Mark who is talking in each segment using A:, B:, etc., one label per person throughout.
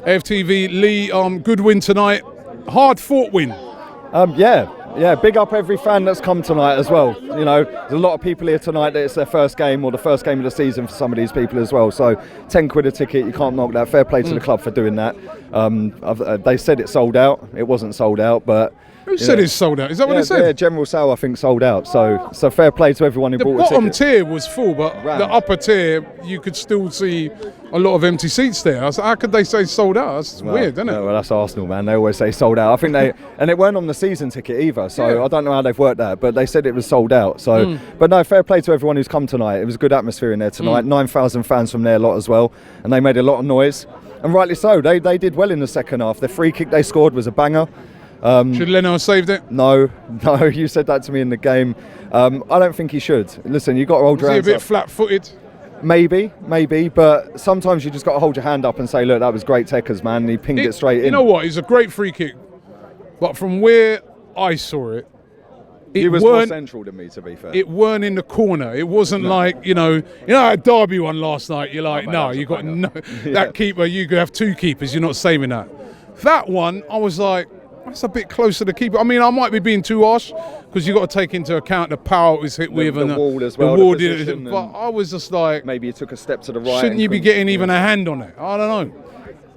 A: AFTV, Lee, good win tonight. Hard-fought win.
B: Yeah, big up every fan that's come tonight as well. You know, there's a lot of people here tonight that it's their first game or the first game of the season for some of these people as well. So 10 quid a ticket, you can't knock that. Fair play to the club for doing that. They said it sold out. It wasn't sold out, but...
A: Who said it's sold out? Is that what they said?
B: Yeah, General Sale, I think, sold out. So fair play to everyone who bought a ticket.
A: The bottom tier was full, but the upper tier, you could still see a lot of empty seats there. I was like, how could they say sold out? That's weird, isn't it?
B: Well, that's Arsenal, man. They always say sold out. I think and it weren't on the season ticket either, so I don't know how they've worked that, but they said it was sold out. So, But no, fair play to everyone who's come tonight. It was a good atmosphere in there tonight. 9,000 fans from their lot as well, and they made a lot of noise. And rightly so. They did well in the second half. The free kick they scored was a banger.
A: Should Leno have saved it?
B: No, you said that to me in the game. I don't think he should. Listen, you've got to hold your hands up.
A: Was he a bit flat-footed?
B: Maybe, but sometimes you just got to hold your hand up and say, look, that was great techers, man. And he pinged it straight in.
A: You know what? It's a great free kick. But from where I saw it,
B: it was more central than me, to be fair.
A: It weren't in the corner. It wasn't like, you know that Derby one last night. You're like, you got that keeper. You could have two keepers. You're not saving that. That one, I was like, that's a bit close to the keeper. I mean, I might be being too harsh because you've got to take into account the power it was hit with
B: and
A: the
B: wall as well.
A: The wall did, but I was just like,
B: maybe you took a step to the right.
A: Shouldn't you be getting even a hand on it? I don't know.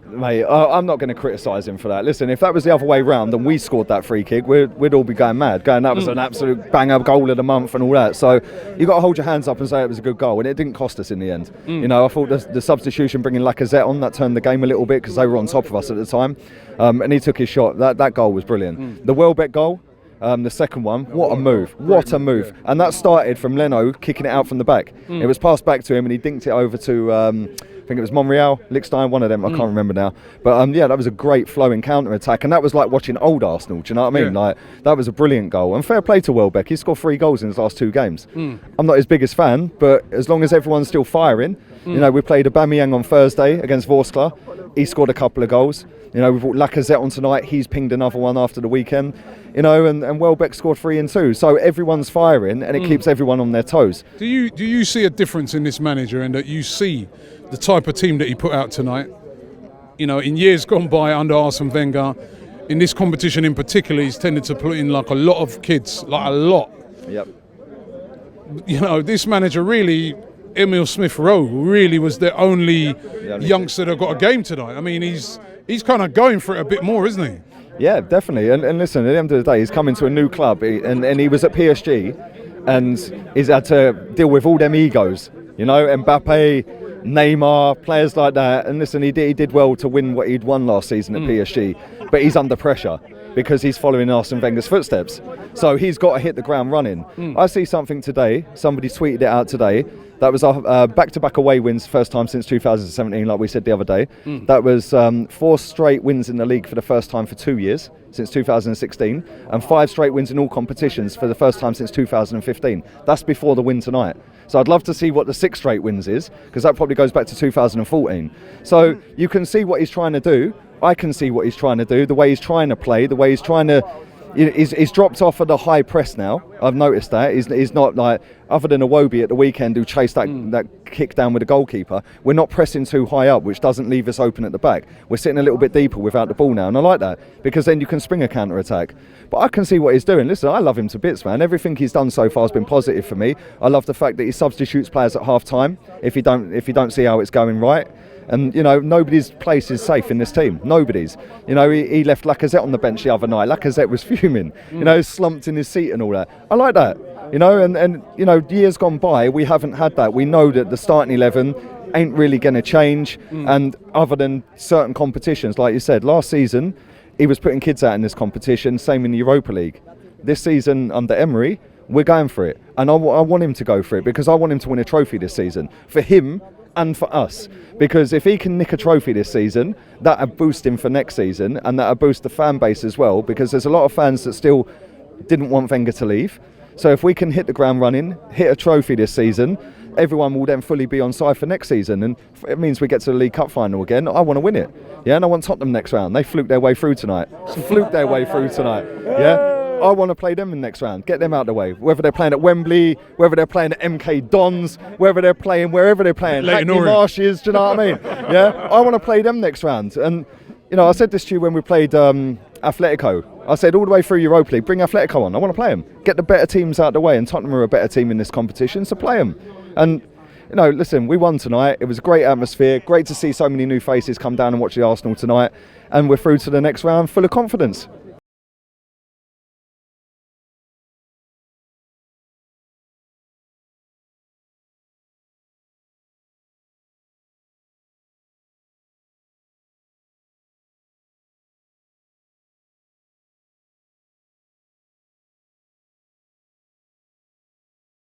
B: Mate, I'm not going to criticise him for that. Listen, if that was the other way round and we scored that free kick, we'd all be going mad. That was an absolute banger goal of the month and all that. So you've got to hold your hands up and say it was a good goal, and it didn't cost us in the end. You know, I thought the substitution bringing Lacazette on, that turned the game a little bit because they were on top of us at the time. And he took his shot. That goal was brilliant. The Welbeck goal, the second one, what a move. And that started from Leno kicking it out from the back. It was passed back to him and he dinked it over to... I think it was Monreal, Lichtstein, one of them, I can't remember now. But that was a great flowing counter-attack, and that was like watching old Arsenal, do you know what I mean? Like, that was a brilliant goal. And fair play to Welbeck, he scored 3 goals in his last 2 games. I'm not his biggest fan, but as long as everyone's still firing, you know, we played Aubameyang on Thursday against Vorskla, he scored a couple of goals. You know, we brought Lacazette on tonight, he's pinged another one after the weekend. You know, and Welbeck scored 3 and 2. So everyone's firing, and it keeps everyone on their toes.
A: Do you see a difference in this manager, and that you see the type of team that he put out tonight? You know, in years gone by under Arsene Wenger, in this competition in particular, he's tended to put in like a lot of kids, like a lot.
B: Yep.
A: You know, this manager really, Emil Smith-Rowe, really was the only youngster that got a game tonight. I mean, he's kind of going for it a bit more, isn't he?
B: Yeah, definitely. And listen, at the end of the day, he's coming to a new club, and he was at PSG, and he's had to deal with all them egos. You know, Mbappe, Neymar, players like that. And listen, he did well to win what he'd won last season at PSG, but he's under pressure because he's following Arsene Wenger's footsteps. So he's got to hit the ground running. I see something today, somebody tweeted it out today, that was back-to-back away wins, first time since 2017, like we said the other day. That was 4 straight wins in the league for the first time for 2 years, since 2016, and 5 straight wins in all competitions for the first time since 2015. That's before the win tonight. So I'd love to see what the 6 straight wins is, because that probably goes back to 2014. So you can see what he's trying to do. I can see what he's trying to do, the way he's trying to play, the way he's trying to... He's dropped off of the high press now. I've noticed that. He's not like, other than Iwobi at the weekend who chased that kick down with the goalkeeper, we're not pressing too high up, which doesn't leave us open at the back. We're sitting a little bit deeper without the ball now, and I like that, because then you can spring a counter-attack. But I can see what he's doing. Listen, I love him to bits, man. Everything he's done so far has been positive for me. I love the fact that he substitutes players at half-time if you don't see how it's going right. And, you know, nobody's place is safe in this team. Nobody's. You know, he left Lacazette on the bench the other night. Lacazette was fuming, you know, slumped in his seat and all that. I like that, you know, and you know, years gone by, we haven't had that. We know that the starting 11 ain't really going to change. And other than certain competitions, like you said, last season, he was putting kids out in this competition, same in the Europa League. This season, under Emery, we're going for it. And I want him to go for it, because I want him to win a trophy this season. For him, and for us, because if he can nick a trophy this season, that'll boost him for next season, and that'll boost the fan base as well, because there's a lot of fans that still didn't want Wenger to leave. So if we can hit the ground running, hit a trophy this season, everyone will then fully be on side for next season, and it means we get to the League Cup final again. I want to win it, and I want Tottenham next round. They fluked their way through tonight. Yeah, I want to play them in the next round, get them out of the way. Whether they're playing at Wembley, whether they're playing at MK Dons, whether they're playing wherever they're playing, Hackney Marshes, do you know what I mean? Yeah, I want to play them next round. And, you know, I said this to you when we played Atletico. I said all the way through Europa League, bring Atletico on. I want to play them. Get the better teams out of the way, and Tottenham are a better team in this competition, so play them. And, you know, listen, we won tonight. It was a great atmosphere. Great to see so many new faces come down and watch the Arsenal tonight. And we're through to the next round full of confidence.